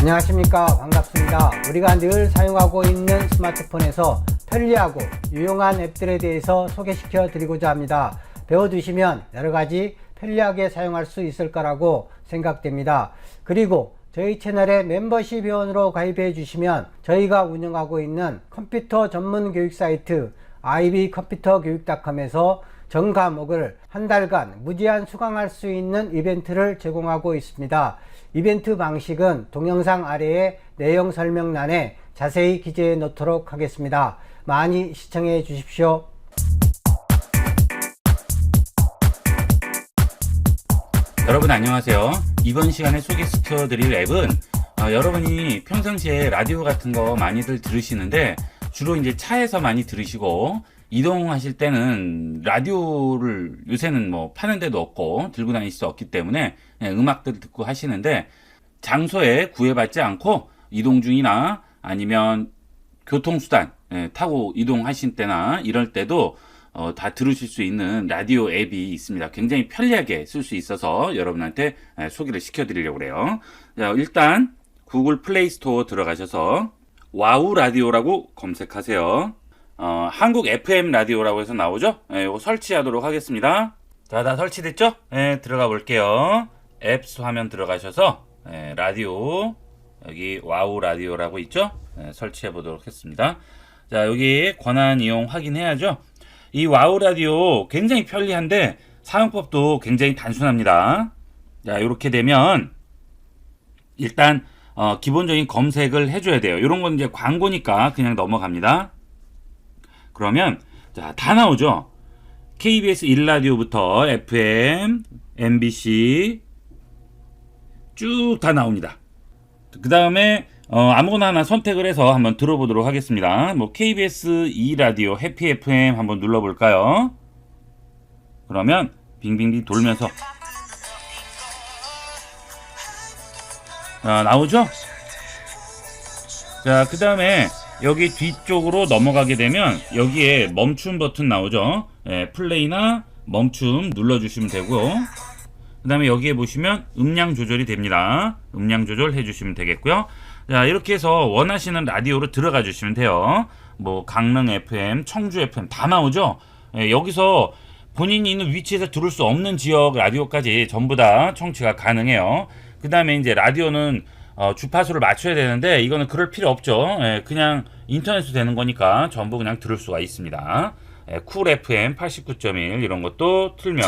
안녕하십니까, 반갑습니다. 우리가 늘 사용하고 있는 스마트폰에서 편리하고 유용한 앱들에 대해서 소개시켜 드리고자 합니다. 배워두시면 여러가지 편리하게 사용할 수 있을 거라고 생각됩니다. 그리고 저희 채널에 멤버십 회원으로 가입해 주시면 저희가 운영하고 있는 컴퓨터 전문 교육 사이트 ibcomputer교육.com에서 전 과목을 한 달간 무제한 수강할 수 있는 이벤트를 제공하고 있습니다. 이벤트 방식은 동영상 아래에 내용 설명란에 자세히 기재해 놓도록 하겠습니다. 많이 시청해 주십시오. 여러분 안녕하세요. 이번 시간에 소개시켜 드릴 앱은 여러분이 평상시에 라디오 같은 거 많이들 들으시는데 주로 이제 차에서 많이 들으시고 이동하실 때는 라디오를 요새는 뭐 파는 데도 없고 들고 다닐 수 없기 때문에 음악들 듣고 하시는데 장소에 구애받지 않고 이동 중이나 아니면 교통수단 타고 이동하실 때나 이럴 때도 다 들으실 수 있는 라디오 앱이 있습니다. 굉장히 편리하게 쓸 수 있어서 여러분한테 소개를 시켜드리려고 그래요. 자, 일단 구글 플레이 스토어 들어가셔서 와우 라디오라고 검색하세요. 한국 FM 라디오라고 해서 나오죠? 이거 설치하도록 하겠습니다. 자, 다 설치됐죠? 들어가 볼게요. 앱스 화면 들어가셔서 라디오 여기 와우 라디오라고 있죠? 설치해 보도록 하겠습니다. 자, 여기 권한 이용 확인해야죠. 이 와우 라디오 굉장히 편리한데 사용법도 굉장히 단순합니다. 자, 이렇게 되면 일단 기본적인 검색을 해줘야 돼요. 이런 건 이제 광고니까 그냥 넘어갑니다. 그러면 자, 다 나오죠. KBS 1라디오부터 FM, MBC 쭉 다 나옵니다. 그 다음에 아무거나 하나 선택을 해서 한번 들어보도록 하겠습니다. 뭐 KBS 2라디오 해피 FM 한번 눌러볼까요? 그러면 빙빙빙 돌면서 나오죠? 자, 그 다음에 여기 뒤쪽으로 넘어가게 되면 여기에 멈춤 버튼 나오죠? 플레이나 멈춤 눌러주시면 되고 그 다음에 여기에 보시면 음량 조절이 됩니다. 음량 조절 해주시면 되겠고요. 자, 이렇게 해서 원하시는 라디오로 들어가 주시면 돼요. 뭐 강릉 FM, 청주 FM 다 나오죠? 여기서 본인이 있는 위치에서 들을 수 없는 지역 라디오까지 전부 다 청취가 가능해요. 그 다음에 이제 라디오는 주파수를 맞춰야 되는데 이거는 그럴 필요 없죠. 그냥 인터넷으로 되는 거니까 전부 그냥 들을 수가 있습니다. 쿨 FM 89.1 이런 것도 틀면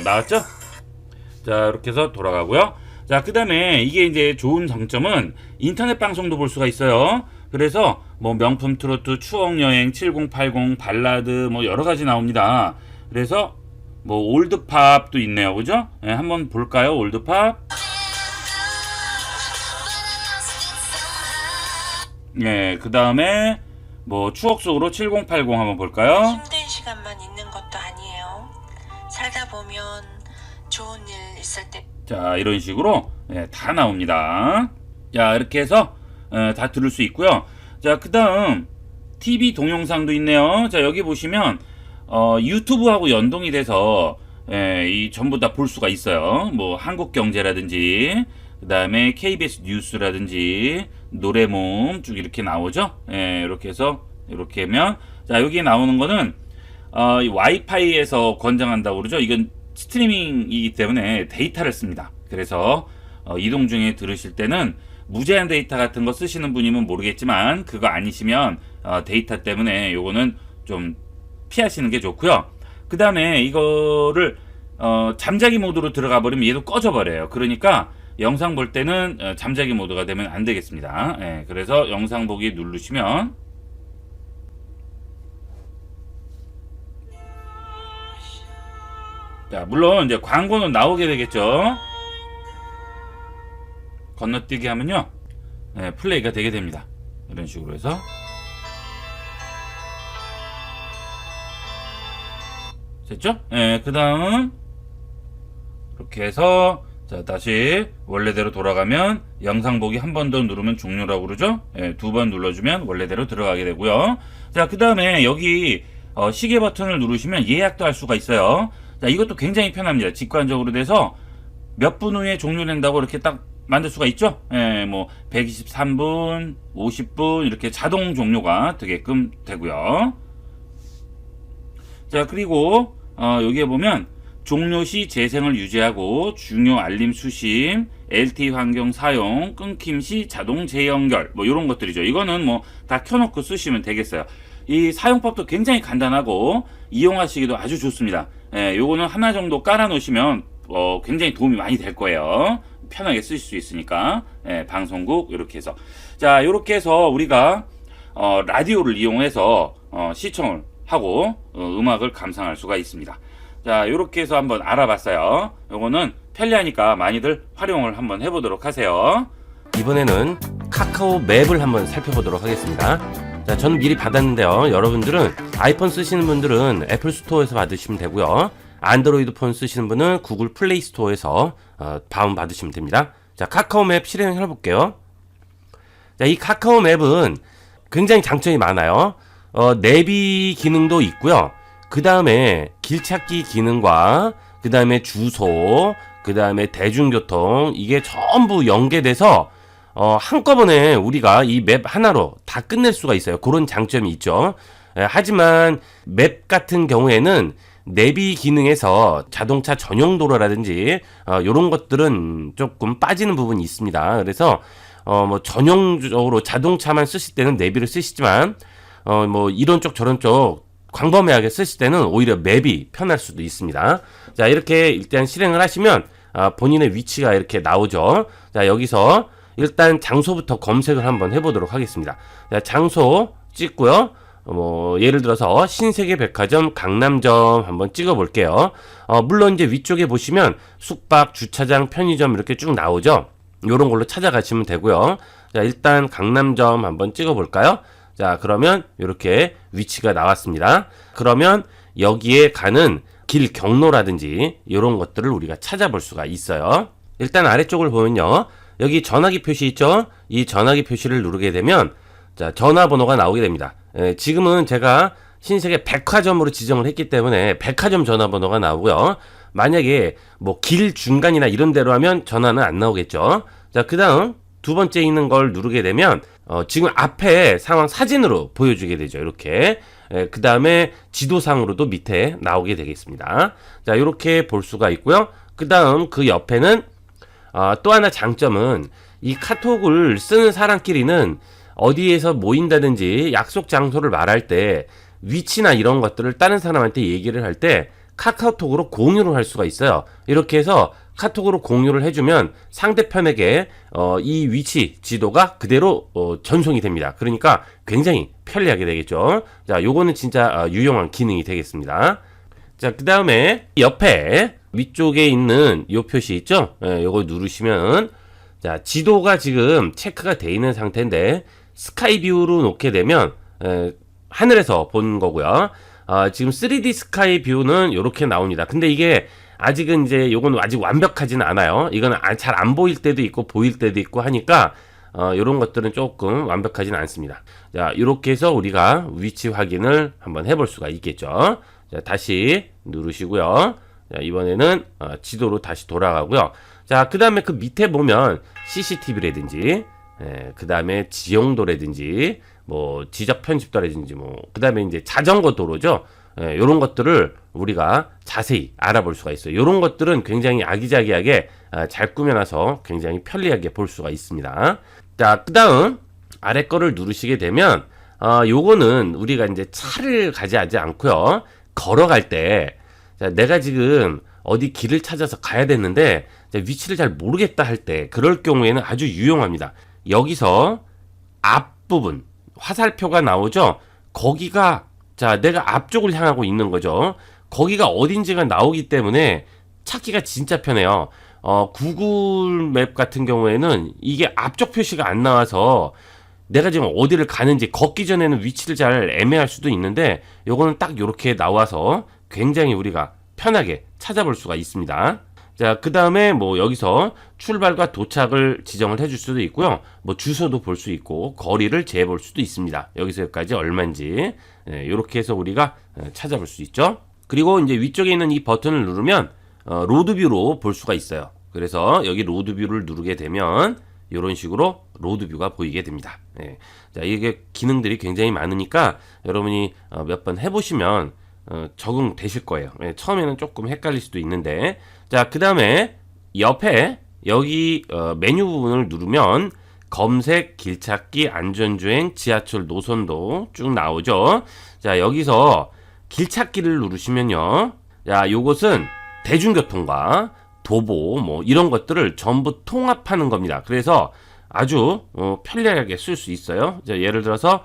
나왔죠? 자, 이렇게 해서 돌아가고요. 자, 그 다음에 이게 이제 좋은 장점은 인터넷 방송도 볼 수가 있어요. 그래서 뭐 명품 트로트, 추억여행, 7080, 발라드 뭐 여러가지 나옵니다. 그래서 뭐 올드팝도 있네요. 그죠? 한번 볼까요? 올드팝. 그 다음에 뭐 추억 속으로 7080 한번 볼까요? 힘든 시간만 있는 것도 아니에요. 살다 보면 좋은 일 있을 때. 자, 이런 식으로 다 나옵니다. 자, 이렇게 해서 다 들을 수 있고요. 자, 그 다음 TV 동영상도 있네요. 자, 여기 보시면 유튜브하고 연동이 돼서 이 전부 다 볼 수가 있어요. 뭐 한국경제라든지 그 다음에 KBS 뉴스라든지 노래모음 쭉 이렇게 나오죠. 이렇게 해서 이렇게 하면 자, 여기에 나오는 거는 이 와이파이에서 권장한다고 그러죠. 이건 스트리밍이기 때문에 데이터를 씁니다. 그래서 이동 중에 들으실 때는 무제한 데이터 같은 거 쓰시는 분이면 모르겠지만 그거 아니시면 데이터 때문에 요거는 좀 피하시는 게 좋고요. 그 다음에 이거를 잠자기 모드로 들어가 버리면 얘도 꺼져 버려요. 그러니까 영상 볼 때는 잠자기 모드가 되면 안 되겠습니다. 그래서 영상 보기 누르시면 자, 물론 이제 광고는 나오게 되겠죠. 건너뛰기 하면요 플레이가 되게 됩니다. 이런 식으로 해서 됐죠? 그 다음 이렇게 해서 자, 다시 원래대로 돌아가면 영상 보기 한 번 더 누르면 종료라고 그러죠? 두 번 눌러주면 원래대로 들어가게 되고요. 자, 그 다음에 여기 시계 버튼을 누르시면 예약도 할 수가 있어요. 자, 이것도 굉장히 편합니다. 직관적으로 돼서 몇 분 후에 종료된다고 이렇게 딱 만들 수가 있죠. 예, 뭐 123분, 50분 이렇게 자동 종료가 되게끔 되고요. 자, 그리고 여기에 보면 종료 시 재생을 유지하고 중요 알림 수심, LTE 환경 사용, 끊김 시 자동 재연결 뭐 이런 것들이죠. 이거는 뭐 다 켜놓고 쓰시면 되겠어요. 이 사용법도 굉장히 간단하고 이용하시기도 아주 좋습니다. 예, 요거는 하나 정도 깔아 놓으시면 굉장히 도움이 많이 될 거예요. 편하게 쓰실 수 있으니까. 예, 방송국 이렇게 해서 자, 이렇게 해서 우리가 라디오를 이용해서 시청을 하고 음악을 감상할 수가 있습니다. 자, 이렇게 해서 한번 알아봤어요. 요거는 편리하니까 많이들 활용을 한번 해보도록 하세요. 이번에는 카카오 맵을 한번 살펴보도록 하겠습니다. 자, 저는 미리 받았는데요. 여러분들은 아이폰 쓰시는 분들은 애플 스토어에서 받으시면 되고요. 안드로이드 폰 쓰시는 분은 구글 플레이 스토어에서 다운 받으시면 됩니다. 자, 카카오 맵 실행해 볼게요. 자, 이 카카오 맵은 굉장히 장점이 많아요. 내비 기능도 있고요. 그 다음에 길찾기 기능과 그 다음에 주소, 그 다음에 대중교통, 이게 전부 연계돼서 한꺼번에 우리가 이 맵 하나로 다 끝낼 수가 있어요. 그런 장점이 있죠. 하지만 맵 같은 경우에는 내비 기능에서 자동차 전용 도로라든지 이런 것들은 조금 빠지는 부분이 있습니다. 그래서 뭐 전용적으로 자동차만 쓰실 때는 내비를 쓰시지만 뭐 이런 쪽 저런 쪽 광범위하게 쓰실 때는 오히려 맵이 편할 수도 있습니다. 자, 이렇게 일단 실행을 하시면 본인의 위치가 이렇게 나오죠. 자, 여기서 일단 장소부터 검색을 한번 해보도록 하겠습니다. 자, 장소 찍고요. 뭐 예를 들어서 신세계 백화점 강남점 한번 찍어 볼게요. 물론 이제 위쪽에 보시면 숙박, 주차장, 편의점 이렇게 쭉 나오죠. 요런 걸로 찾아가시면 되고요. 자, 일단 강남점 한번 찍어 볼까요? 자, 그러면 이렇게 위치가 나왔습니다. 그러면 여기에 가는 길 경로라든지 이런 것들을 우리가 찾아볼 수가 있어요. 일단 아래쪽을 보면요, 여기 전화기 표시 있죠? 이 전화기 표시를 누르게 되면 자, 전화번호가 나오게 됩니다. 지금은 제가 신세계 백화점으로 지정을 했기 때문에 백화점 전화번호가 나오고요. 만약에 뭐 길 중간이나 이런 데로 하면 전화는 안 나오겠죠. 자, 그 다음 두 번째 있는 걸 누르게 되면 지금 앞에 상황 사진으로 보여주게 되죠. 이렇게. 그 다음에 지도상으로도 밑에 나오게 되겠습니다. 자, 이렇게 볼 수가 있고요. 그 다음 그 옆에는 또 하나 장점은 이 카톡을 쓰는 사람끼리는 어디에서 모인다든지 약속 장소를 말할 때 위치나 이런 것들을 다른 사람한테 얘기를 할 때 카카오톡으로 공유를 할 수가 있어요. 이렇게 해서 카톡으로 공유를 해주면 상대편에게 이 위치 지도가 그대로 전송이 됩니다. 그러니까 굉장히 편리하게 되겠죠. 자, 요거는 진짜 유용한 기능이 되겠습니다. 자, 그 다음에 옆에 위쪽에 있는 요 표시 있죠? 요거 누르시면 자, 지도가 지금 체크가 돼 있는 상태인데 스카이뷰로 놓게 되면 하늘에서 본 거고요. 지금 3D 스카이 뷰는 이렇게 나옵니다. 근데 이게 아직은 이제 요건 아직 완벽하지는 않아요. 이건 잘 안 보일 때도 있고 보일 때도 있고 하니까 요런 것들은 조금 완벽하지는 않습니다. 자, 이렇게 해서 우리가 위치 확인을 한번 해볼 수가 있겠죠. 자, 다시 누르시고요. 자, 이번에는 지도로 다시 돌아가고요. 자, 그 다음에 그 밑에 보면 CCTV라든지 그 다음에 지형도라든지 뭐 지적 편집도라든지 뭐 그 다음에 이제 자전거 도로죠. 요런 것들을 우리가 자세히 알아볼 수가 있어요. 요런 것들은 굉장히 아기자기하게 잘 꾸며놔서 굉장히 편리하게 볼 수가 있습니다. 자, 그 다음 아래 거를 누르시게 되면 요거는 우리가 이제 차를 가져가지 않고요, 걸어갈 때 자, 내가 지금 어디 길을 찾아서 가야 되는데 위치를 잘 모르겠다 할 때 그럴 경우에는 아주 유용합니다. 여기서 앞부분 화살표가 나오죠. 거기가 자, 내가 앞쪽을 향하고 있는 거죠. 거기가 어딘지가 나오기 때문에 찾기가 진짜 편해요. 구글 맵 같은 경우에는 이게 앞쪽 표시가 안 나와서 내가 지금 어디를 가는지 걷기 전에는 위치를 잘 애매할 수도 있는데 요거는 딱 요렇게 나와서 굉장히 우리가 편하게 찾아볼 수가 있습니다. 자, 그 다음에 뭐 여기서 출발과 도착을 지정을 해줄 수도 있고요. 뭐 주소도 볼 수 있고 거리를 재볼 수도 있습니다. 여기서 여기까지 얼마인지 이렇게 해서 우리가 찾아볼 수 있죠. 그리고 이제 위쪽에 있는 이 버튼을 누르면 로드뷰로 볼 수가 있어요. 그래서 여기 로드뷰를 누르게 되면 이런 식으로 로드뷰가 보이게 됩니다. 예. 자, 이게 기능들이 굉장히 많으니까 여러분이 몇 번 해보시면 적응되실 거예요. 예, 처음에는 조금 헷갈릴 수도 있는데, 자, 그 다음에 옆에 여기 메뉴 부분을 누르면 검색, 길찾기, 안전주행, 지하철 노선도 쭉 나오죠. 자, 여기서 길찾기를 누르시면요, 자, 요것은 대중교통과 도보 뭐 이런 것들을 전부 통합하는 겁니다. 그래서 아주 편리하게 쓸 수 있어요. 자, 예를 들어서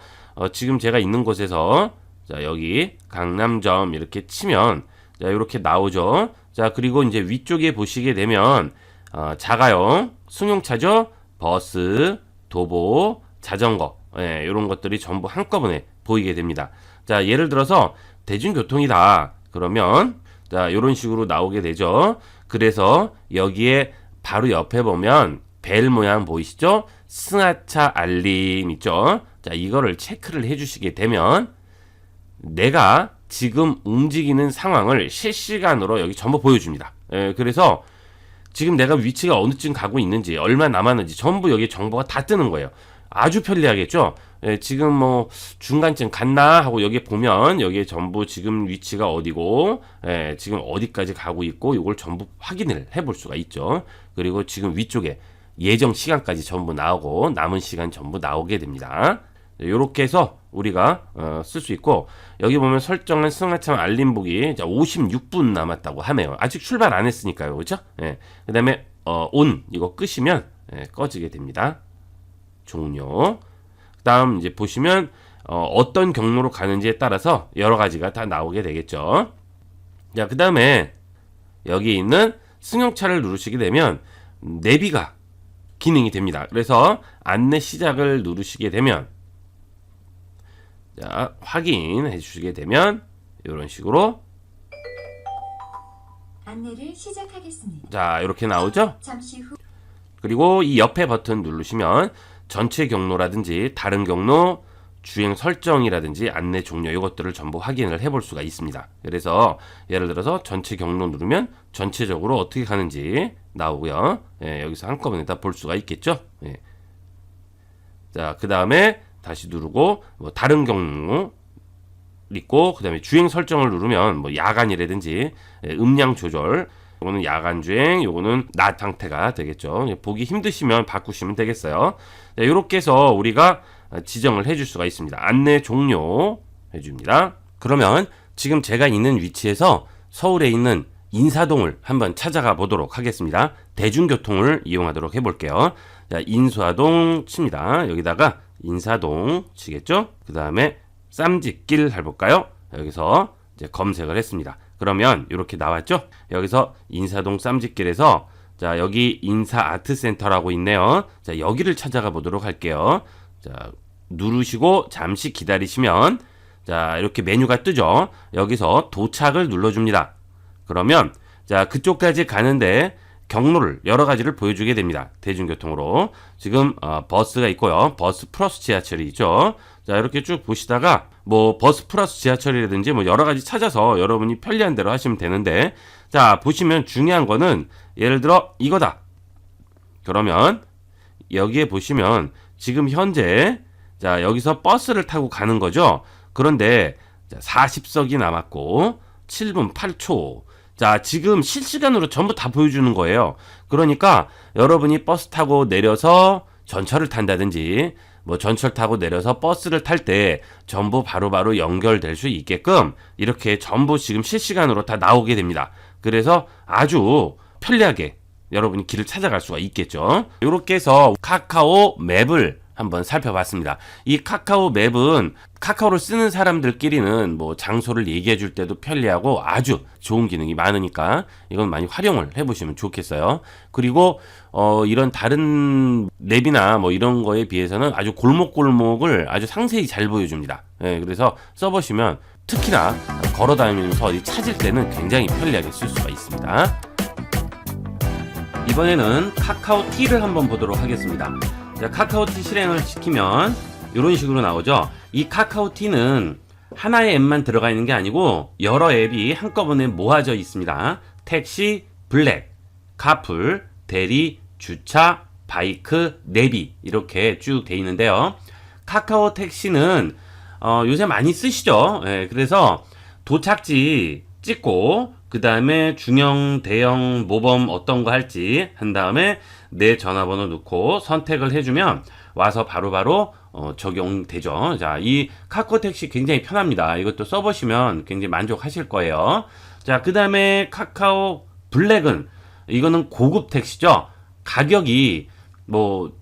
지금 제가 있는 곳에서 자, 여기 강남점 이렇게 치면 자, 이렇게 나오죠. 자, 그리고 이제 위쪽에 보시게 되면 자가용, 승용차죠, 버스, 도보, 자전거, 예, 이런 것들이 전부 한꺼번에 보이게 됩니다. 자, 예를 들어서 대중교통이다 그러면 자, 이런 식으로 나오게 되죠. 그래서 여기에 바로 옆에 보면 벨 모양 보이시죠? 승하차 알림 있죠? 자, 이거를 체크를 해주시게 되면 내가 지금 움직이는 상황을 실시간으로 여기 전부 보여줍니다. 예, 그래서 지금 내가 위치가 어느쯤 가고 있는지, 얼마 남았는지 전부 여기 정보가 다 뜨는 거예요. 아주 편리하겠죠? 예, 지금 뭐 중간쯤 갔나 하고 여기 보면 여기에 전부 지금 위치가 어디고, 예, 지금 어디까지 가고 있고 이걸 전부 확인을 해볼 수가 있죠. 그리고 지금 위쪽에 예정 시간까지 전부 나오고 남은 시간 전부 나오게 됩니다. 이렇게 해서 우리가 쓸 수 있고, 여기 보면 설정한 승하차 알림 보기 56분 남았다고 하네요. 아직 출발 안 했으니까요. 그렇죠? 예. 그 다음에 온 이거 끄시면 꺼지게 됩니다. 종료. 그 다음 이제 보시면 어떤 경로로 가는지에 따라서 여러 가지가 다 나오게 되겠죠. 자, 그 다음에 여기 있는 승용차를 누르시게 되면 내비가 기능이 됩니다. 그래서 안내 시작을 누르시게 되면 자, 확인해 주시게 되면 이런 식으로 안내를 시작하겠습니다. 자, 이렇게 나오죠. 잠시 후 그리고 이 옆에 버튼 누르시면 전체 경로라든지 다른 경로, 주행 설정이라든지 안내 종료 이것들을 전부 확인을 해볼 수가 있습니다. 그래서 예를 들어서 전체 경로 누르면 전체적으로 어떻게 가는지 나오고요. 예, 여기서 한꺼번에 다 볼 수가 있겠죠. 예. 자, 그 다음에 다시 누르고 뭐 다른 경로 있고, 그 다음에 주행 설정을 누르면 뭐 야간이라든지 음량 조절, 요거는 야간 주행, 요거는 낮 상태가 되겠죠. 보기 힘드시면 바꾸시면 되겠어요. 자, 이렇게 해서 우리가 지정을 해줄 수가 있습니다. 안내 종료 해줍니다. 그러면 지금 제가 있는 위치에서 서울에 있는 인사동을 한번 찾아가 보도록 하겠습니다. 대중교통을 이용하도록 해볼게요. 자, 인사동 칩니다. 여기다가 인사동 치겠죠? 그 다음에 쌈짓길 해볼까요? 여기서 이제 검색을 했습니다. 그러면 이렇게 나왔죠? 여기서 인사동 쌈짓길에서 자, 여기 인사 아트센터라고 있네요. 자, 여기를 찾아가 보도록 할게요. 자, 누르시고 잠시 기다리시면 자, 이렇게 메뉴가 뜨죠? 여기서 도착을 눌러줍니다. 그러면 자, 그쪽까지 가는데 경로를 여러 가지를 보여주게 됩니다. 대중교통으로 지금 버스가 있고요. 버스 플러스 지하철이 있죠. 자, 이렇게 쭉 보시다가 뭐 버스 플러스 지하철이라든지 뭐 여러 가지 찾아서 여러분이 편리한 대로 하시면 되는데, 자, 보시면 중요한 거는 예를 들어 이거다. 그러면 여기에 보시면 지금 현재 자, 여기서 버스를 타고 가는 거죠. 그런데 40석이 남았고 7분 8초. 자, 지금 실시간으로 전부 다 보여주는 거예요. 그러니까 여러분이 버스 타고 내려서 전철을 탄다든지 뭐 전철 타고 내려서 버스를 탈 때 전부 바로바로 연결될 수 있게끔 이렇게 전부 지금 실시간으로 다 나오게 됩니다. 그래서 아주 편리하게 여러분이 길을 찾아갈 수가 있겠죠. 이렇게 해서 카카오 맵을 한번 살펴봤습니다. 이 카카오 맵은 카카오를 쓰는 사람들끼리는 뭐 장소를 얘기해 줄 때도 편리하고 아주 좋은 기능이 많으니까 이건 많이 활용을 해보시면 좋겠어요. 그리고 이런 다른 맵이나 뭐 이런 거에 비해서는 아주 골목골목을 아주 상세히 잘 보여줍니다. 예, 그래서 써보시면 특히나 걸어다니면서 어디 찾을 때는 굉장히 편리하게 쓸 수가 있습니다. 이번에는 카카오티를 한번 보도록 하겠습니다. 자, 카카오티 실행을 시키면 이런 식으로 나오죠. 이 카카오티는 하나의 앱만 들어가 있는 게 아니고 여러 앱이 한꺼번에 모아져 있습니다. 택시, 블랙, 카풀, 대리, 주차, 바이크, 내비 이렇게 쭉 돼 있는데요. 카카오 택시는 요새 많이 쓰시죠. 예, 그래서 도착지 찍고 그 다음에 중형, 대형, 모범 어떤 거 할지 한 다음에 내 전화번호 넣고 선택을 해주면 와서 바로바로 적용되죠. 자, 이 카카오 택시 굉장히 편합니다. 이것도 써보시면 굉장히 만족하실 거예요. 자, 그 다음에 카카오 블랙은 이거는 고급 택시죠. 가격이 뭐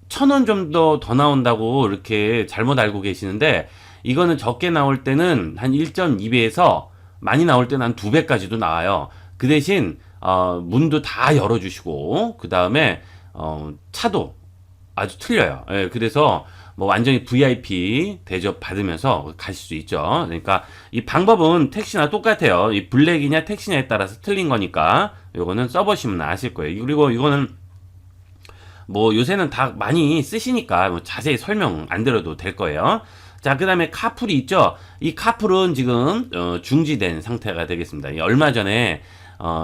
1,000원 좀 더 나온다고 이렇게 잘못 알고 계시는데 이거는 적게 나올 때는 한 1.2배에서 많이 나올 때는 한 2배까지도 나와요. 그 대신 문도 다 열어주시고 그 다음에 차도 아주 틀려요. 예, 그래서 뭐 완전히 VIP 대접 받으면서 가실 수 있죠. 그러니까 이 방법은 택시나 똑같아요. 이 블랙이냐 택시냐에 따라서 틀린 거니까 요거는 써보시면 아실 거예요. 그리고 이거는 뭐 요새는 다 많이 쓰시니까 뭐 자세히 설명 안 드려도 될 거예요. 자, 그 다음에 카풀이 있죠. 이 카풀은 지금 중지된 상태가 되겠습니다. 얼마 전에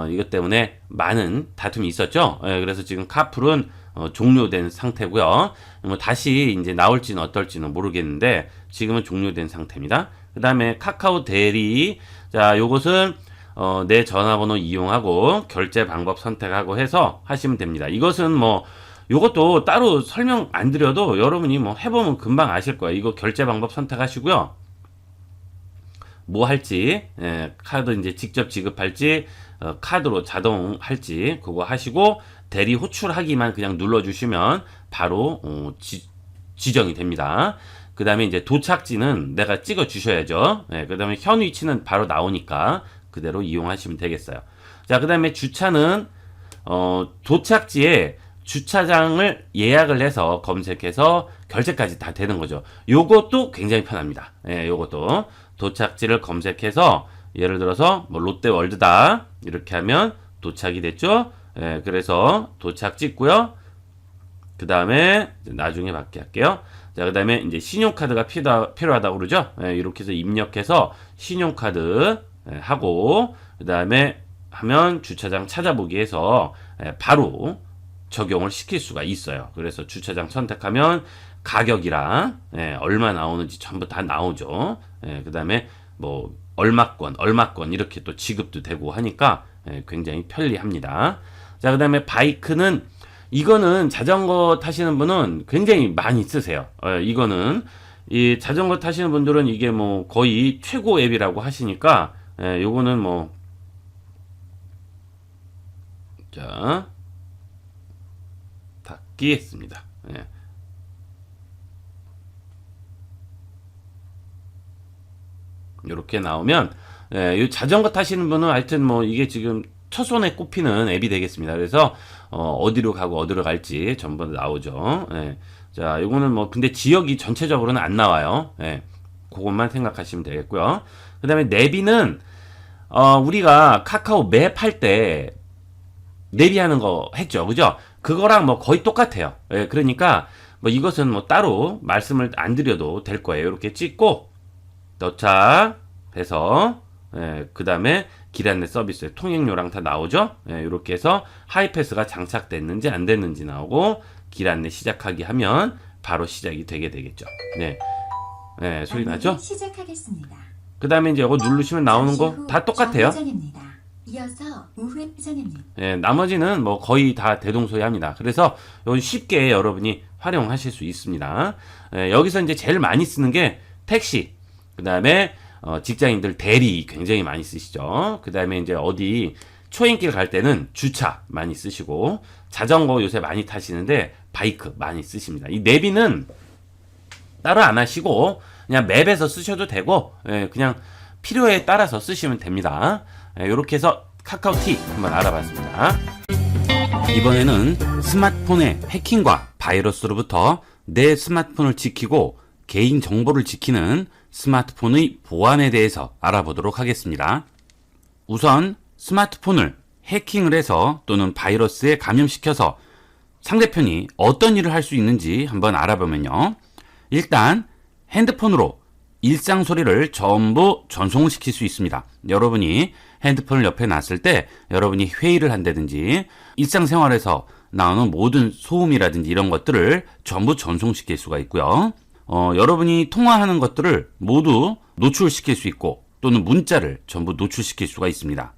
이것 때문에 많은 다툼이 있었죠. 예, 그래서 지금 카풀은 종료된 상태고요. 뭐 다시 이제 나올지는 어떨지는 모르겠는데 지금은 종료된 상태입니다. 그 다음에 카카오 대리, 자, 요것은 내 전화번호 이용하고 결제 방법 선택하고 해서 하시면 됩니다. 이것은 뭐 요것도 따로 설명 안 드려도 여러분이 뭐 해보면 금방 아실 거예요. 이거 결제 방법 선택하시고요. 뭐 할지, 카드 이제 직접 지급할지, 카드로 자동 할지, 그거 하시고, 대리 호출하기만 그냥 눌러주시면 바로, 지정이 됩니다. 그 다음에 이제 도착지는 내가 찍어 주셔야죠. 그 다음에 현 위치는 바로 나오니까 그대로 이용하시면 되겠어요. 자, 그 다음에 주차는, 도착지에 주차장을 예약을 해서 검색해서 결제까지 다 되는 거죠. 요것도 굉장히 편합니다. 요것도 도착지를 검색해서 예를 들어서 뭐 롯데월드다 이렇게 하면 도착이 됐죠. 그래서 도착 찍고요. 그 다음에 나중에 받게 할게요. 자, 그 다음에 이제 신용카드가 필요하다고 그러죠. 이렇게 해서 입력해서 신용카드 하고 그 다음에 하면 주차장 찾아보기 해서 바로 적용을 시킬 수가 있어요. 그래서 주차장 선택하면 가격이랑 얼마 나오는지 전부 다 나오죠. 그 다음에 뭐 얼마권 이렇게 또 지급도 되고 하니까 굉장히 편리합니다. 자, 그 다음에 바이크는 이거는 자전거 타시는 분은 굉장히 많이 쓰세요. 이거는 이 자전거 타시는 분들은 이게 뭐 거의 최고 앱이라고 하시니까 요거는 뭐 자 닫기 했습니다. 이렇게 나오면 이 자전거 타시는 분은 하여튼 뭐 이게 지금 첫손에 꼽히는 앱이 되겠습니다. 그래서 어디로 가고 어디로 갈지 전부 나오죠. 자, 요거는 뭐 근데 지역이 전체적으로는 안 나와요. 그것만 생각하시면 되겠고요. 그 다음에 내비는 우리가 카카오 맵 할 때 내비하는 거 했죠, 그죠? 그거랑 뭐 거의 똑같아요. 그러니까 뭐 이것은 뭐 따로 말씀을 안 드려도 될 거예요. 이렇게 찍고 도착해서 그 다음에 길 안내 서비스의 통행료랑 다 나오죠. 이렇게 해서 하이패스가 장착됐는지 안 됐는지 나오고 길 안내 시작하기 하면 바로 시작이 되게 되겠죠. 소리 나죠? 시작하겠습니다. 그 다음에 이제 이거 누르시면 나오는 거 다 똑같아요. 좌회전입니다. 이어서 우회전입니다. 나머지는 뭐 거의 다 대동소이합니다. 그래서 이건 쉽게 여러분이 활용하실 수 있습니다. 여기서 이제 제일 많이 쓰는 게 택시, 그 다음에 직장인들 대리 굉장히 많이 쓰시죠. 그 다음에 이제 어디 초행길 갈 때는 주차 많이 쓰시고, 자전거 요새 많이 타시는데 바이크 많이 쓰십니다. 이 내비는 따로 안 하시고 그냥 맵에서 쓰셔도 되고 그냥 필요에 따라서 쓰시면 됩니다. 이렇게 해서 카카오티 한번 알아봤습니다. 이번에는 스마트폰의 해킹과 바이러스로부터 내 스마트폰을 지키고 개인 정보를 지키는 스마트폰의 보안에 대해서 알아보도록 하겠습니다. 우선 스마트폰을 해킹을 해서 또는 바이러스에 감염시켜서 상대편이 어떤 일을 할 수 있는지 한번 알아보면요. 일단 핸드폰으로 일상 소리를 전부 전송시킬 수 있습니다. 여러분이 핸드폰을 옆에 놨을 때 여러분이 회의를 한다든지 일상생활에서 나오는 모든 소음이라든지 이런 것들을 전부 전송시킬 수가 있고요. 여러분이 통화하는 것들을 모두 노출시킬 수 있고 또는 문자를 전부 노출시킬 수가 있습니다.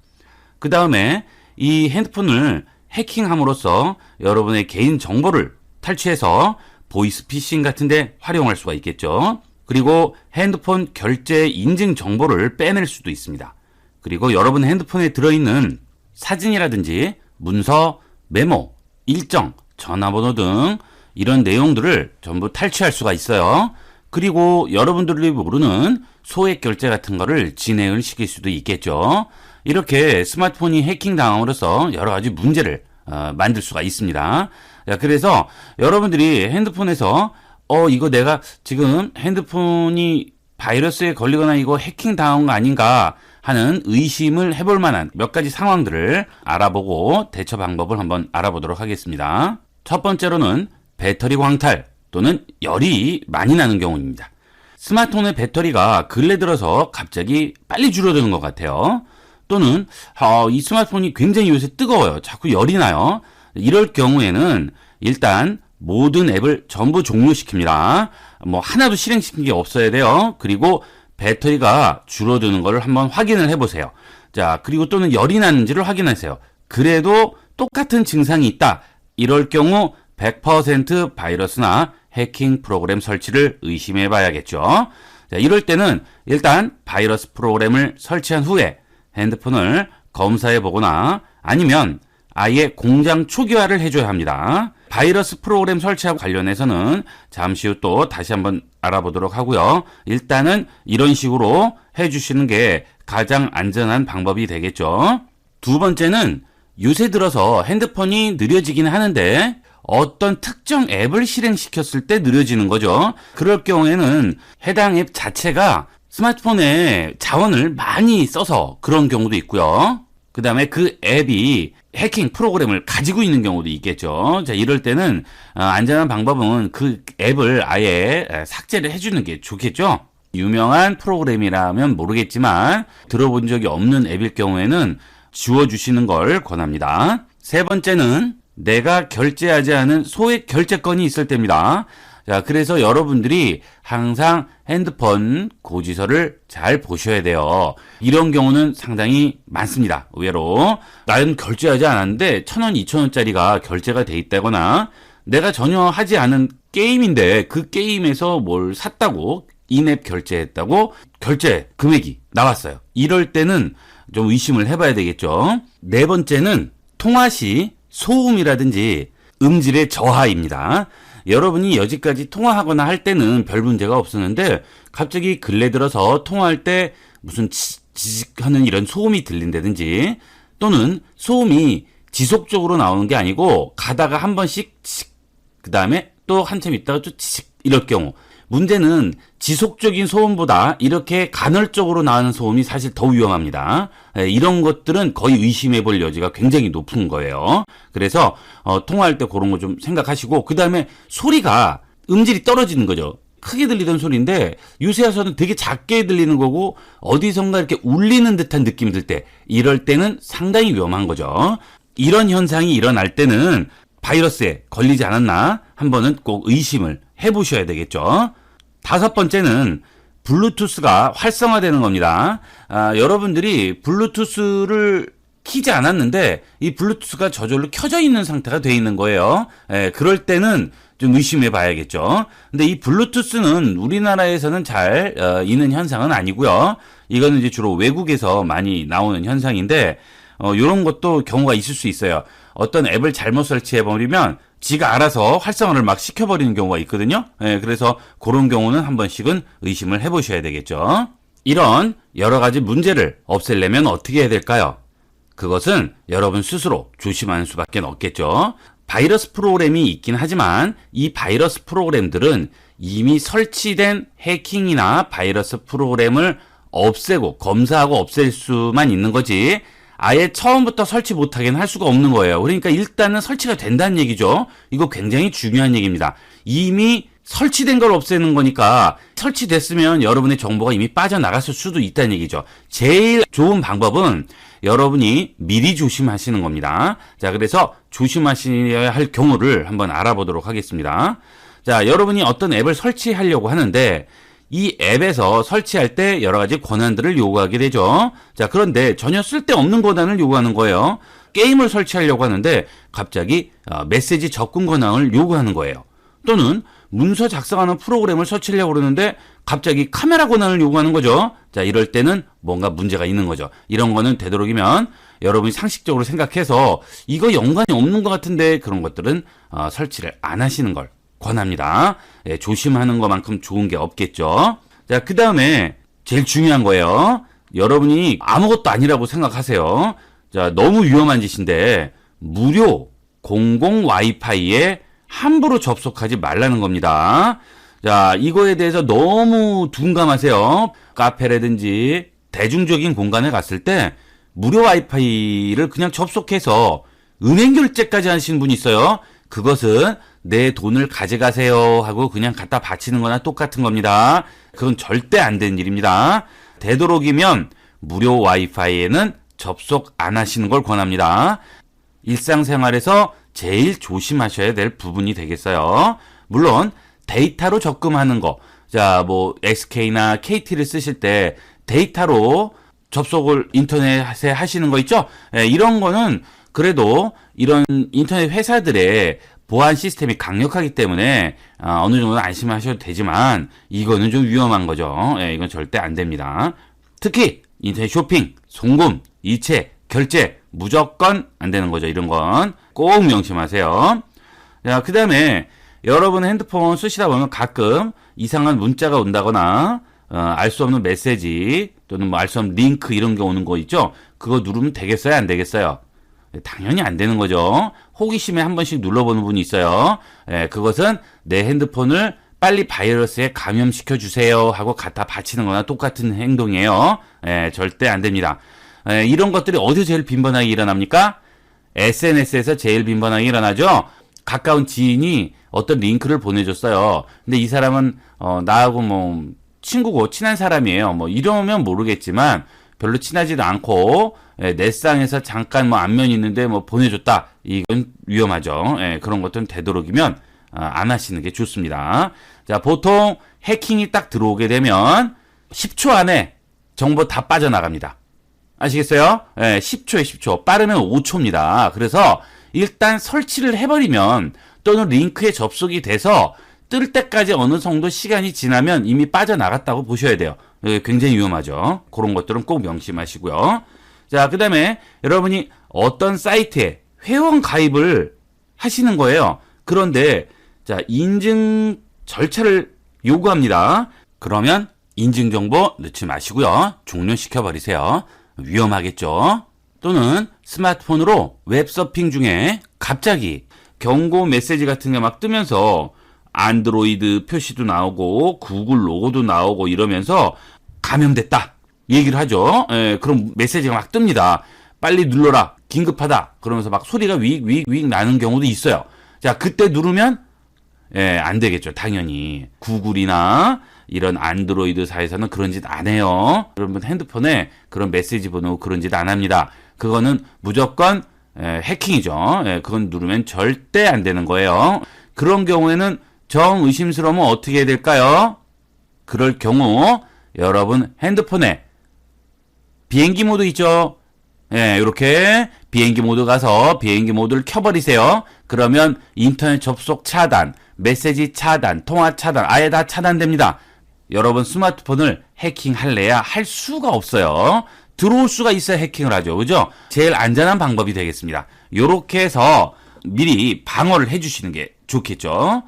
그 다음에 이 핸드폰을 해킹함으로써 여러분의 개인 정보를 탈취해서 보이스피싱 같은 데 활용할 수가 있겠죠. 그리고 핸드폰 결제 인증 정보를 빼낼 수도 있습니다. 그리고 여러분 핸드폰에 들어있는 사진이라든지 문서, 메모, 일정, 전화번호 등 이런 내용들을 전부 탈취할 수가 있어요. 그리고 여러분들이 모르는 소액 결제 같은 거를 진행을 시킬 수도 있겠죠. 이렇게 스마트폰이 해킹당함으로써 여러 가지 문제를 만들 수가 있습니다. 그래서 여러분들이 핸드폰에서 이거 내가 지금 핸드폰이 바이러스에 걸리거나 이거 해킹 당한 거 아닌가 하는 의심을 해볼 만한 몇 가지 상황들을 알아보고 대처 방법을 한번 알아보도록 하겠습니다. 첫 번째로는 배터리 광탈 또는 열이 많이 나는 경우입니다. 스마트폰의 배터리가 근래 들어서 갑자기 빨리 줄어드는 것 같아요. 또는 이 스마트폰이 굉장히 요새 뜨거워요. 자꾸 열이 나요. 이럴 경우에는 일단 모든 앱을 전부 종료시킵니다. 하나도 실행시킨 게 없어야 돼요. 그리고 배터리가 줄어드는 것을 한번 확인을 해보세요. 자, 그리고 또는 열이 나는지를 확인하세요. 그래도 똑같은 증상이 있다. 이럴 경우 100% 바이러스나 해킹 프로그램 설치를 의심해 봐야겠죠. 자, 이럴 때는 일단 바이러스 프로그램을 설치한 후에 핸드폰을 검사해 보거나 아니면 아예 공장 초기화를 해줘야 합니다. 바이러스 프로그램 설치하고 관련해서는 잠시 후 또 다시 한번 알아보도록 하고요. 일단은 이런 식으로 해주시는 게 가장 안전한 방법이 되겠죠. 두 번째는 요새 들어서 핸드폰이 느려지긴 하는데 어떤 특정 앱을 실행시켰을 때 느려지는 거죠. 그럴 경우에는 해당 앱 자체가 스마트폰에 자원을 많이 써서 그런 경우도 있고요. 그 다음에 그 앱이 해킹 프로그램을 가지고 있는 경우도 있겠죠. 자, 이럴 때는 안전한 방법은 그 앱을 아예 삭제를 해주는 게 좋겠죠. 유명한 프로그램이라면 모르겠지만 들어본 적이 없는 앱일 경우에는 지워주시는 걸 권합니다. 세 번째는 내가 결제하지 않은 소액 결제건이 있을 때입니다. 자, 그래서 여러분들이 항상 핸드폰 고지서를 잘 보셔야 돼요. 이런 경우는 상당히 많습니다. 의외로 나는 결제하지 않았는데 1,000원, 2,000원짜리가 결제가 돼 있다거나 내가 전혀 하지 않은 게임인데 그 게임에서 뭘 샀다고 인앱 결제했다고 결제 금액이 나왔어요. 이럴 때는 좀 의심을 해봐야 되겠죠. 네 번째는 통화 시 소음이라든지 음질의 저하입니다. 여러분이 여지까지 통화하거나 할 때는 별 문제가 없었는데 갑자기 근래 들어서 통화할 때 무슨 지직 하는 이런 소음이 들린다든지 또는 소음이 지속적으로 나오는 게 아니고 가다가 한 번씩 그 다음에 또 한참 있다가 또 치식 이럴 경우 문제는 지속적인 소음보다 이렇게 간헐적으로 나오는 소음이 사실 더 위험합니다. 이런 것들은 거의 의심해 볼 여지가 굉장히 높은 거예요. 그래서 통화할 때 그런 거 좀 생각하시고 그 다음에 소리가 음질이 떨어지는 거죠. 크게 들리던 소리인데 요새 와서는 되게 작게 들리는 거고 어디선가 이렇게 울리는 듯한 느낌이 들 때 이럴 때는 상당히 위험한 거죠. 이런 현상이 일어날 때는 바이러스에 걸리지 않았나 한 번은 꼭 의심을 해보셔야 되겠죠. 다섯 번째는 블루투스가 활성화되는 겁니다. 여러분들이 블루투스를 키지 않았는데 이 블루투스가 저절로 켜져 있는 상태가 돼 있는 거예요. 그럴 때는 좀 의심해 봐야겠죠. 근데 이 블루투스는 우리나라에서는 잘 있는 현상은 아니고요. 이거는 이제 주로 외국에서 많이 나오는 현상인데 이런 것도 경우가 있을 수 있어요. 어떤 앱을 잘못 설치해버리면 지가 알아서 활성화를 막 시켜버리는 경우가 있거든요. 그래서 그런 경우는 한 번씩은 의심을 해보셔야 되겠죠. 이런 여러 가지 문제를 없애려면 어떻게 해야 될까요? 그것은 여러분 스스로 조심하는 수밖에 없겠죠. 바이러스 프로그램이 있긴 하지만 이 바이러스 프로그램들은 이미 설치된 해킹이나 바이러스 프로그램을 없애고 검사하고 없앨 수만 있는 거지 아예 처음부터 설치 못하게는 할 수가 없는 거예요. 그러니까 일단은 설치가 된다는 얘기죠. 이거 굉장히 중요한 얘기입니다. 이미 설치된 걸 없애는 거니까 설치됐으면 여러분의 정보가 이미 빠져나갔을 수도 있다는 얘기죠. 제일 좋은 방법은 여러분이 미리 조심하시는 겁니다. 자, 그래서 조심하셔야 할 경우를 한번 알아보도록 하겠습니다. 자, 여러분이 어떤 앱을 설치하려고 하는데 이 앱에서 설치할 때 여러 가지 권한들을 요구하게 되죠. 자, 그런데 전혀 쓸데없는 권한을 요구하는 거예요. 게임을 설치하려고 하는데 갑자기 메시지 접근 권한을 요구하는 거예요. 또는 문서 작성하는 프로그램을 설치하려고 그러는데 갑자기 카메라 권한을 요구하는 거죠. 자, 이럴 때는 뭔가 문제가 있는 거죠. 이런 거는 되도록이면 여러분이 상식적으로 생각해서 이거 연관이 없는 것 같은데 그런 것들은 설치를 안 하시는 걸 권합니다. 예, 조심하는 것만큼 좋은 게 없겠죠. 자, 그 다음에 제일 중요한 거예요. 여러분이 아무것도 아니라고 생각하세요. 자, 너무 위험한 짓인데 무료 공공 와이파이에 함부로 접속하지 말라는 겁니다. 자, 이거에 대해서 너무 둔감하세요. 카페라든지 대중적인 공간에 갔을 때 무료 와이파이를 그냥 접속해서 은행 결제까지 하시는 분이 있어요. 그것은 내 돈을 가져가세요 하고 그냥 갖다 바치는 거나 똑같은 겁니다. 그건 절대 안 되는 일입니다. 되도록이면 무료 와이파이에는 접속 안 하시는 걸 권합니다. 일상생활에서 제일 조심하셔야 될 부분이 되겠어요. 물론 데이터로 접근하는 거, 자, 뭐 SK나 KT를 쓰실 때 데이터로 접속을 인터넷에 하시는 거 있죠? 예, 이런 거는 그래도 이런 인터넷 회사들의 보안 시스템이 강력하기 때문에 어느 정도는 안심하셔도 되지만 이거는 좀 위험한 거죠. 예, 이건 절대 안 됩니다. 특히 인터넷 쇼핑, 송금, 이체, 결제 무조건 안 되는 거죠. 이런 건 꼭 명심하세요. 자, 그 다음에 여러분 핸드폰 쓰시다 보면 가끔 이상한 문자가 온다거나 알 수 없는 메시지 또는 뭐 알 수 없는 링크 이런 게 오는 거 있죠. 그거 누르면 되겠어요? 안 되겠어요? 당연히 안 되는 거죠. 호기심에 한 번씩 눌러보는 분이 있어요. 예, 그것은 내 핸드폰을 빨리 바이러스에 감염시켜 주세요 하고 갖다 바치는 거나 똑같은 행동이에요. 예, 절대 안 됩니다. 예, 이런 것들이 어디서 제일 빈번하게 일어납니까? SNS에서 제일 빈번하게 일어나죠. 가까운 지인이 어떤 링크를 보내줬어요. 근데 이 사람은 나하고 뭐 친구고 친한 사람이에요. 뭐 이러면 모르겠지만 별로 친하지도 않고 넷상에서 잠깐 뭐 안면이 있는데 뭐 보내줬다. 이건 위험하죠. 예, 그런 것들은 되도록이면 안 하시는 게 좋습니다. 자, 보통 해킹이 딱 들어오게 되면 10초 안에 정보 다 빠져나갑니다. 아시겠어요? 예, 10초에 10초. 빠르면 5초입니다. 그래서 일단 설치를 해버리면 또는 링크에 접속이 돼서 뜰 때까지 어느 정도 시간이 지나면 이미 빠져나갔다고 보셔야 돼요. 굉장히 위험하죠. 그런 것들은 꼭 명심하시고요. 자, 그 다음에 여러분이 어떤 사이트에 회원 가입을 하시는 거예요. 그런데 자, 인증 절차를 요구합니다. 그러면 인증 정보 넣지 마시고요. 종료시켜 버리세요. 위험하겠죠. 또는 스마트폰으로 웹서핑 중에 갑자기 경고 메시지 같은 게 막 뜨면서 안드로이드 표시도 나오고 구글 로고도 나오고 이러면서 감염됐다 얘기를 하죠. 예, 그럼 메시지가 막 뜹니다. 빨리 눌러라. 긴급하다. 그러면서 막 소리가 윅 나는 경우도 있어요. 자, 그때 누르면 예, 안 되겠죠. 당연히 구글이나 이런 안드로이드사에서는 그런 짓 안 해요. 여러분 핸드폰에 그런 메시지 보내고 그런 짓 안 합니다. 그거는 무조건 해킹이죠. 예, 그건 누르면 절대 안 되는 거예요. 그런 경우에는 정 의심스러우면 어떻게 해야 될까요? 그럴 경우 여러분 핸드폰에 비행기 모드 있죠? 예, 이렇게 비행기 모드 가서 비행기 모드를 켜버리세요. 그러면 인터넷 접속 차단, 메시지 차단, 통화 차단, 아예 다 차단됩니다. 여러분 스마트폰을 해킹할래야 할 수가 없어요. 들어올 수가 있어야 해킹을 하죠. 그죠? 제일 안전한 방법이 되겠습니다. 요렇게 해서 미리 방어를 해주시는 게 좋겠죠.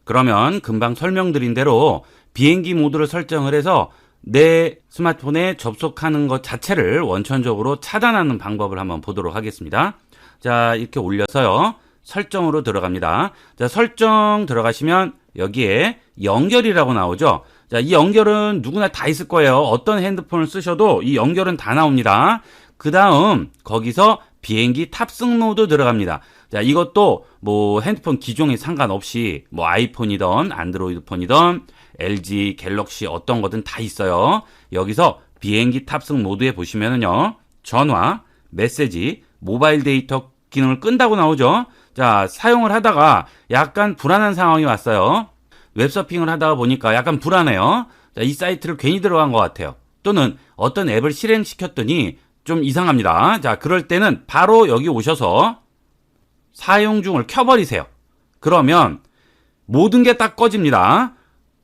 그러면 금방 설명드린 대로 비행기 모드를 설정을 해서 내 스마트폰에 접속하는 것 자체를 원천적으로 차단하는 방법을 한번 보도록 하겠습니다. 자, 이렇게 올려서요. 설정으로 들어갑니다. 자, 설정 들어가시면 여기에 연결이라고 나오죠. 자, 이 연결은 누구나 다 있을 거예요. 어떤 핸드폰을 쓰셔도 이 연결은 다 나옵니다. 그 다음 거기서 비행기 탑승로도 들어갑니다. 자, 이것도 뭐 핸드폰 기종에 상관없이 뭐 아이폰이든 안드로이드 폰이든 LG, 갤럭시 어떤 거든 다 있어요. 여기서 비행기 탑승 모드에 보시면은요. 전화, 메시지, 모바일 데이터 기능을 끈다고 나오죠. 자, 사용을 하다가 약간 불안한 상황이 왔어요. 웹서핑을 하다가 보니까 약간 불안해요. 자, 이 사이트를 괜히 들어간 것 같아요. 또는 어떤 앱을 실행시켰더니 좀 이상합니다. 자, 그럴 때는 바로 여기 오셔서 사용 중을 켜버리세요. 그러면 모든 게 딱 꺼집니다.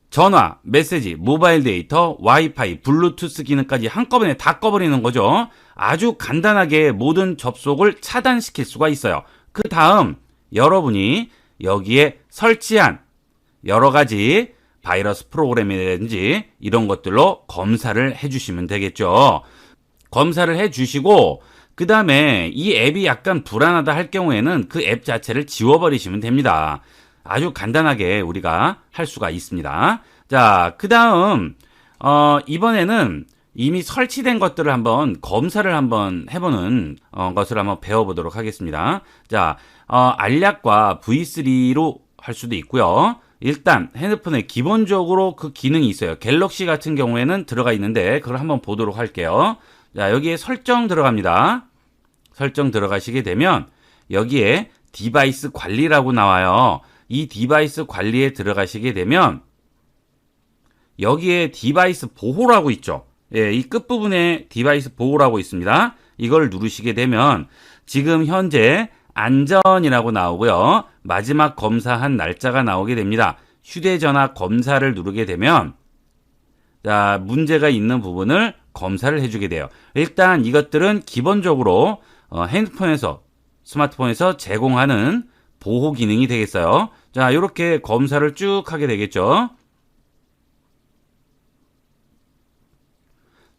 전화, 메시지, 모바일 데이터, 와이파이, 블루투스 기능까지 한꺼번에 다 꺼버리는 거죠. 아주 간단하게 모든 접속을 차단시킬 수가 있어요. 그 다음 여러분이 여기에 설치한 여러 가지 바이러스 프로그램이라든지 이런 것들로 검사를 해주시면 되겠죠. 검사를 해주시고 그 다음에 이 앱이 약간 불안하다 할 경우에는 그 앱 자체를 지워버리시면 됩니다. 아주 간단하게 우리가 할 수가 있습니다. 자, 그 다음 이번에는 이미 설치된 것들을 한번 검사를 한번 해보는 것을 한번 배워보도록 하겠습니다. 자, 알약과 V3로 할 수도 있고요. 일단 핸드폰에 기본적으로 그 기능이 있어요. 갤럭시 같은 경우에는 들어가 있는데 그걸 한번 보도록 할게요. 자, 여기에 설정 들어갑니다. 설정 들어가시게 되면 여기에 디바이스 관리라고 나와요. 이 디바이스 관리에 들어가시게 되면 여기에 디바이스 보호라고 있죠. 예, 이 끝부분에 디바이스 보호라고 있습니다. 이걸 누르시게 되면 지금 현재 안전이라고 나오고요. 마지막 검사한 날짜가 나오게 됩니다. 휴대전화 검사를 누르게 되면 자, 문제가 있는 부분을 검사를 해주게 돼요. 일단 이것들은 기본적으로 핸드폰에서 스마트폰에서 제공하는 보호 기능이 되겠어요. 자, 이렇게 검사를 쭉 하게 되겠죠.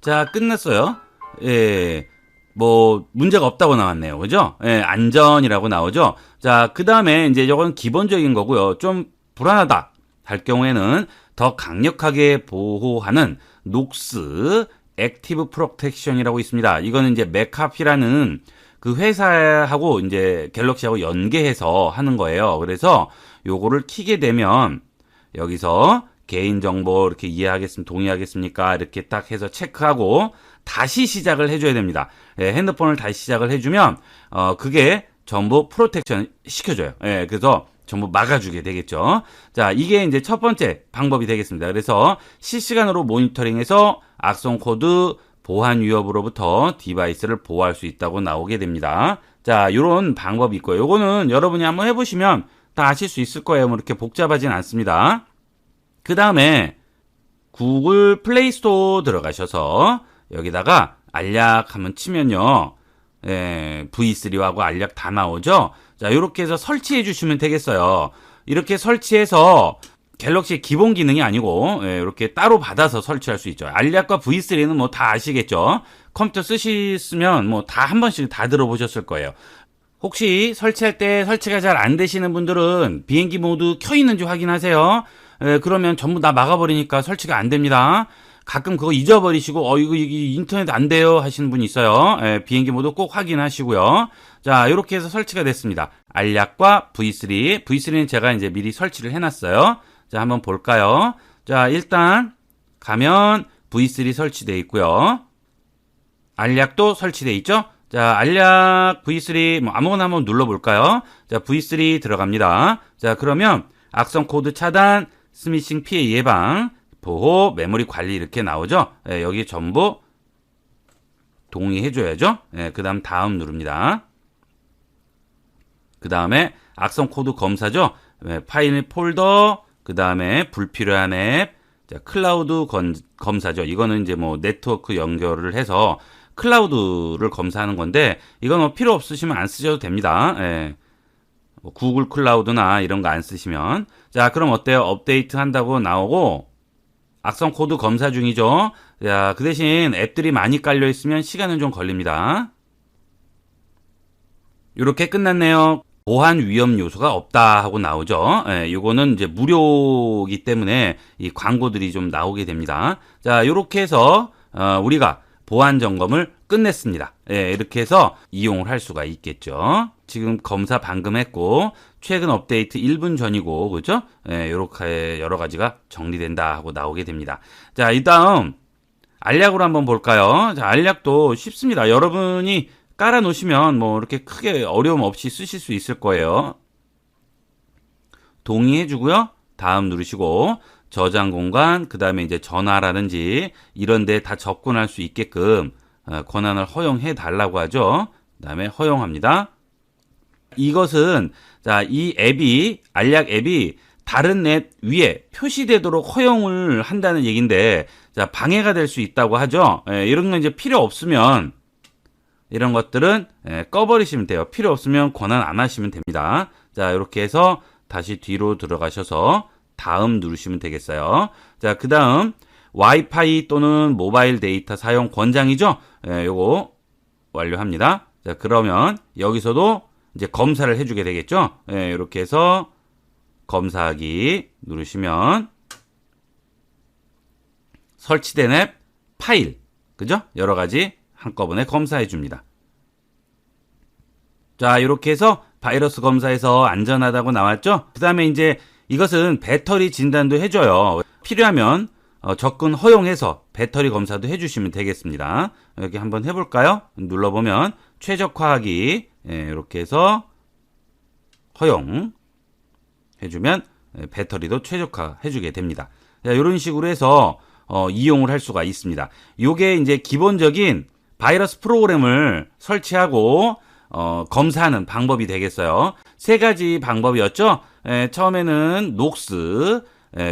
자, 끝났어요. 예, 뭐 문제가 없다고 나왔네요. 그죠? 예, 안전이라고 나오죠. 자, 그 다음에 이제 이건 기본적인 거고요. 좀 불안하다 할 경우에는 더 강력하게 보호하는 녹스 액티브 프로텍션이라고 있습니다. 이거는 이제 맥카피라는 그 회사하고 이제 갤럭시하고 연계해서 하는 거예요. 그래서 요거를 키게 되면 여기서 개인정보 이렇게 이해하겠습니까? 동의하겠습니까? 이렇게 딱 해서 체크하고 다시 시작을 해줘야 됩니다. 예, 핸드폰을 다시 시작을 해주면 그게 전부 프로텍션 시켜줘요. 예, 그래서 전부 막아주게 되겠죠. 자, 이게 이제 첫 번째 방법이 되겠습니다. 그래서 실시간으로 모니터링해서 악성 코드 보안 위협으로부터 디바이스를 보호할 수 있다고 나오게 됩니다. 자, 요런 방법이 있고요. 요거는 여러분이 한번 해보시면 다 아실 수 있을 거예요. 뭐 이렇게 복잡하진 않습니다. 그 다음에 구글 플레이 스토어 들어가셔서 여기다가 알약 한번 치면요. 예, V3하고 알약 다 나오죠. 자, 요렇게 해서 설치해 주시면 되겠어요. 이렇게 설치해서 갤럭시 기본 기능이 아니고 예, 이렇게 따로 받아서 설치할 수 있죠. 알약과 V3는 뭐 다 아시겠죠. 컴퓨터 쓰시면 뭐 다 한 번씩 다 들어보셨을 거예요. 혹시 설치할 때 설치가 잘 안 되시는 분들은 비행기 모드 켜 있는지 확인하세요. 예, 그러면 전부 다 막아버리니까 설치가 안 됩니다. 가끔 그거 잊어버리시고 이거 인터넷 안 돼요 하시는 분이 있어요. 예, 비행기 모드 꼭 확인하시고요. 자, 이렇게 해서 설치가 됐습니다. 알약과 V3는 제가 이제 미리 설치를 해놨어요. 자, 한번 볼까요? 자, 일단 가면 V3 설치되어 있고요. 알약도 설치되어 있죠? 자, 알약 V3 뭐 아무거나 한번 눌러볼까요? 자, V3 들어갑니다. 자, 그러면 악성 코드 차단, 스미싱 피해 예방, 보호, 메모리 관리 이렇게 나오죠? 예, 여기 전부 동의해줘야죠? 예, 그 다음 누릅니다. 그 다음에 악성 코드 검사죠? 예, 파일 폴더, 그 다음에 불필요한 앱, 자, 클라우드 검사죠. 이거는 이제 뭐 네트워크 연결을 해서 클라우드를 검사하는 건데, 이건 뭐 필요 없으시면 안 쓰셔도 됩니다. 예. 뭐 구글 클라우드나 이런 거 안 쓰시면. 자, 그럼 어때요? 업데이트 한다고 나오고, 악성 코드 검사 중이죠. 자, 그 대신 앱들이 많이 깔려 있으면 시간은 좀 걸립니다. 이렇게 끝났네요. 보안 위험 요소가 없다 하고 나오죠. 예, 요거는 이제 무료이기 때문에 이 광고들이 좀 나오게 됩니다. 자, 요렇게 해서 우리가 보안 점검을 끝냈습니다. 예, 이렇게 해서 이용을 할 수가 있겠죠. 지금 검사 방금 했고 최근 업데이트 1분 전이고 그죠? 예, 이렇게 여러 가지가 정리된다 하고 나오게 됩니다. 자, 이 다음 알약으로 한번 볼까요? 자, 알약도 쉽습니다. 여러분이 깔아 놓으시면 뭐 이렇게 크게 어려움 없이 쓰실 수 있을 거예요. 동의해 주고요. 다음 누르시고 저장 공간, 그 다음에 이제 전화라든지 이런 데 다 접근할 수 있게끔 권한을 허용해 달라고 하죠. 그 다음에 허용합니다. 이것은 자, 이 앱이 알약 앱이 다른 앱 위에 표시되도록 허용을 한다는 얘기인데 자, 방해가 될 수 있다고 하죠. 이런 건 이제 필요 없으면 이런 것들은 꺼버리시면 돼요. 필요 없으면 권한 안 하시면 됩니다. 자, 이렇게 해서 다시 뒤로 들어가셔서 다음 누르시면 되겠어요. 자, 그 다음 와이파이 또는 모바일 데이터 사용 권장이죠. 요거 완료합니다. 자, 그러면 여기서도 이제 검사를 해주게 되겠죠. 이렇게 해서 검사하기 누르시면 설치된 앱, 파일, 그죠? 여러 가지 한꺼번에 검사해 줍니다. 자, 이렇게 해서 바이러스 검사에서 안전하다고 나왔죠? 그 다음에 이제 이것은 배터리 진단도 해줘요. 필요하면 접근 허용해서 배터리 검사도 해주시면 되겠습니다. 여기 한번 해볼까요? 눌러보면 최적화하기 이렇게 해서 허용 해주면 배터리도 최적화 해주게 됩니다. 자, 이런 식으로 해서 이용을 할 수가 있습니다. 요게 이제 기본적인 바이러스 프로그램을 설치하고 검사하는 방법이 되겠어요. 세 가지 방법이었죠. 처음에는 녹스,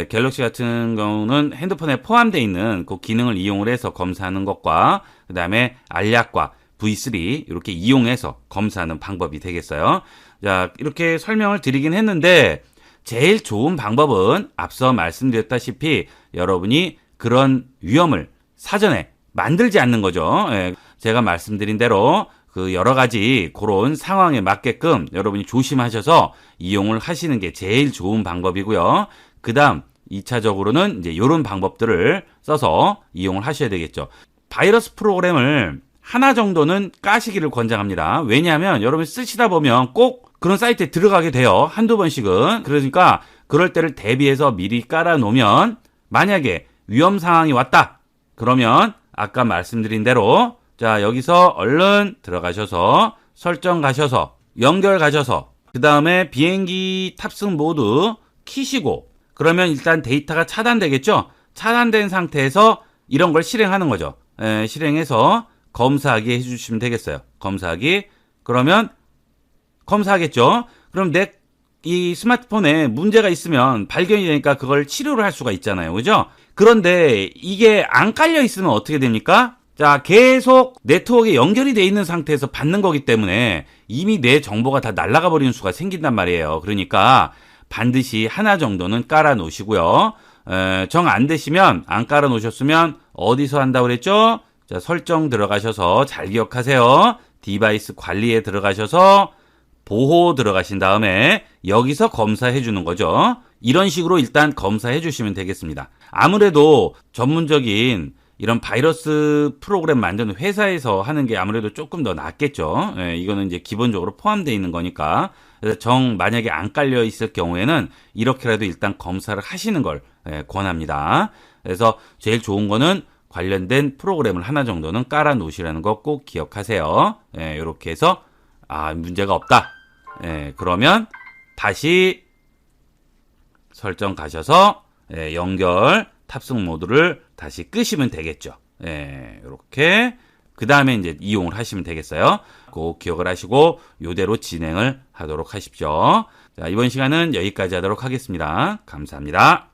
갤럭시 같은 경우는 핸드폰에 포함되어 있는 그 기능을 이용을 해서 검사하는 것과 그 다음에 알약과 V3 이렇게 이용해서 검사하는 방법이 되겠어요. 자, 이렇게 설명을 드리긴 했는데 제일 좋은 방법은 앞서 말씀드렸다시피 여러분이 그런 위험을 사전에 만들지 않는 거죠. 제가 말씀드린 대로 그 여러 가지 그런 상황에 맞게끔 여러분이 조심하셔서 이용을 하시는 게 제일 좋은 방법이고요. 그 다음 2차적으로는 이제 이런 방법들을 써서 이용을 하셔야 되겠죠. 바이러스 프로그램을 하나 정도는 까시기를 권장합니다. 왜냐하면 여러분이 쓰시다 보면 꼭 그런 사이트에 들어가게 돼요. 한두 번씩은. 그러니까 그럴 때를 대비해서 미리 깔아 놓으면 만약에 위험 상황이 왔다. 그러면 아까 말씀드린 대로 자, 여기서 얼른 들어가셔서 설정 가셔서 연결 가셔서 그 다음에 비행기 탑승 모드 키시고 그러면 일단 데이터가 차단되겠죠. 차단된 상태에서 이런 걸 실행하는 거죠. 실행해서 검사하기 해주시면 되겠어요. 검사하기. 그러면 검사하겠죠. 그럼 이 스마트폰에 문제가 있으면 발견이 되니까 그걸 치료를 할 수가 있잖아요. 그죠? 그런데 이게 안 깔려 있으면 어떻게 됩니까? 자, 계속 네트워크에 연결이 돼 있는 상태에서 받는 거기 때문에 이미 내 정보가 다 날아가 버리는 수가 생긴단 말이에요. 그러니까 반드시 하나 정도는 깔아 놓으시고요. 정 안 되시면 안 깔아 놓으셨으면 어디서 한다고 그랬죠? 자, 설정 들어가셔서 잘 기억하세요. 디바이스 관리에 들어가셔서 보호 들어가신 다음에 여기서 검사해 주는 거죠. 이런 식으로 일단 검사해 주시면 되겠습니다. 아무래도 전문적인 이런 바이러스 프로그램 만드는 회사에서 하는 게 아무래도 조금 더 낫겠죠. 이거는 이제 기본적으로 포함되어 있는 거니까. 그래서 만약에 안 깔려 있을 경우에는 이렇게라도 일단 검사를 하시는 걸 권합니다. 그래서 제일 좋은 거는 관련된 프로그램을 하나 정도는 깔아 놓으시라는 거 꼭 기억하세요. 이렇게 해서 문제가 없다. 그러면 다시 설정 가셔서 연결 탑승 모드를 다시 끄시면 되겠죠. 이렇게 그 다음에 이제 이용을 하시면 되겠어요. 꼭 기억을 하시고 요대로 진행을 하도록 하십시오. 자, 이번 시간은 여기까지 하도록 하겠습니다. 감사합니다.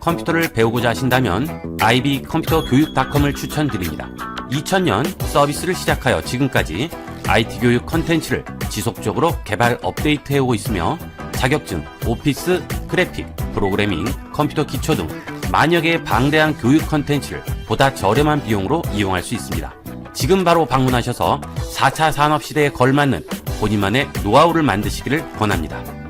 컴퓨터를 배우고자 하신다면 ib컴퓨터교육.com을 추천드립니다. 2000년 서비스를 시작하여 지금까지 IT 교육 컨텐츠를 지속적으로 개발 업데이트해오고 있으며 자격증, 오피스, 그래픽, 프로그래밍, 컴퓨터 기초 등 만여 개의 방대한 교육 컨텐츠를 보다 저렴한 비용으로 이용할 수 있습니다. 지금 바로 방문하셔서 4차 산업시대에 걸맞는 본인만의 노하우를 만드시기를 권합니다.